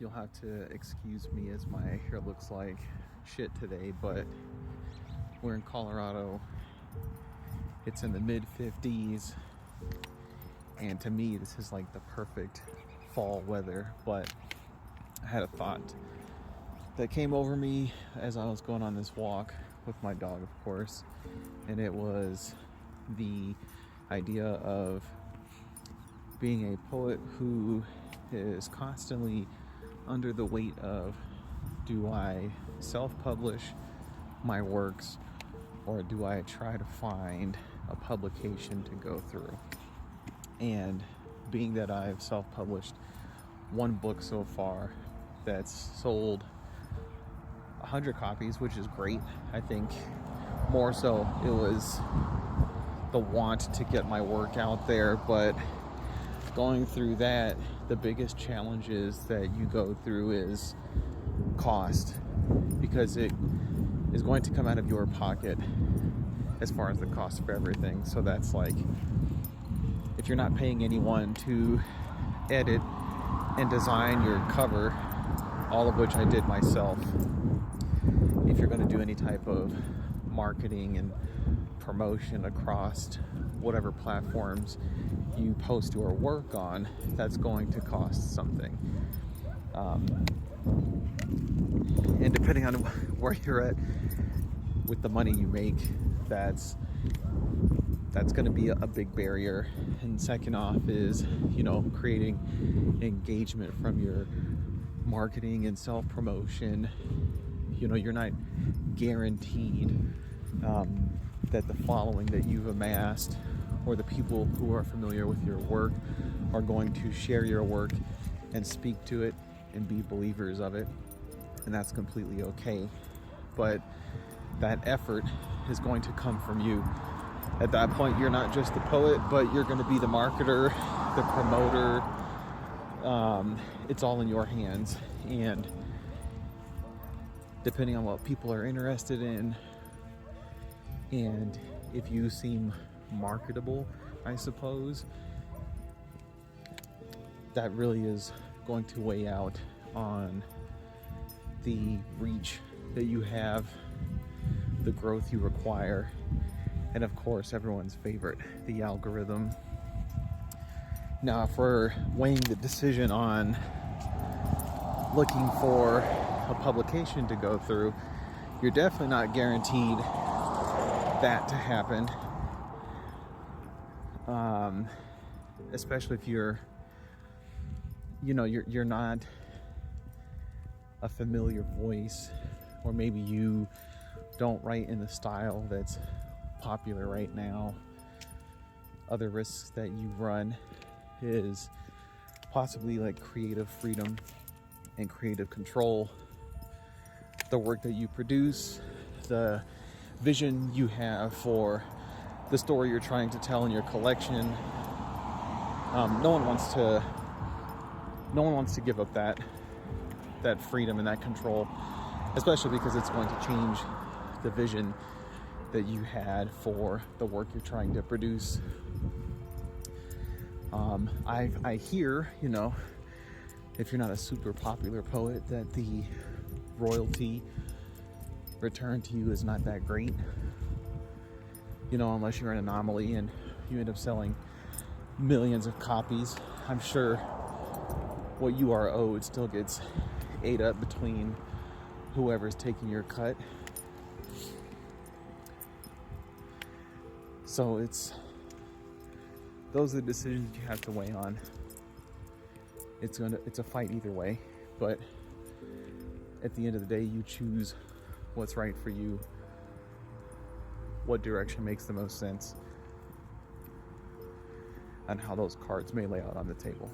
You'll have to excuse me as my hair looks like shit today, but we're in Colorado. It's in the mid 50s, and to me this is like the perfect fall weather. But I had a thought that came over me as I was going on this walk with my dog, of course, and it was the idea of being a poet who is constantly under the weight of, do I self-publish my works, or do I try to find a publication to go through? And being that I've self-published one book so far that's sold 100 copies, which is great. I think more so it was the want to get my work out there, but going through that, the biggest challenges that you go through is cost, because it is going to come out of your pocket as far as the cost for everything. So that's like, if you're not paying anyone to edit and design your cover, all of which I did myself, if you're going to do any type of marketing and promotion across whatever platforms you post your work on, that's going to cost something. And depending on where you're at with the money you make, that's going to be a big barrier. And second off is, creating engagement from your marketing and self-promotion. You're not guaranteed that the following that you've amassed, or the people who are familiar with your work, are going to share your work and speak to it and be believers of it. And that's completely okay. But that effort is going to come from you. At that point, you're not just the poet, but you're going to be the marketer, the promoter. It's all in your hands. And depending on what people are interested in, and if you seem marketable, I suppose, that really is going to weigh out on the reach that you have, the growth you require, and of course everyone's favorite, the algorithm. Now, if we're weighing the decision on looking for a publication to go through, you're definitely not guaranteed that to happen, especially if you're not a familiar voice, or maybe you don't write in the style that's popular right now. Other risks that you run is possibly like creative freedom and creative control. The work that you produce, the vision you have for the story you're trying to tell in your collection. No one wants to give up that freedom and that control, especially because it's going to change the vision that you had for the work you're trying to produce. I hear, if you're not a super popular poet, that the royalty return to you is not that great, unless you're an anomaly and you end up selling millions of copies. I'm sure what you are owed still gets ate up between whoever's taking your cut. So those are the decisions you have to weigh on. It's a fight either way, but at the end of the day, you choose what's right for you, what direction makes the most sense, and how those cards may lay out on the table.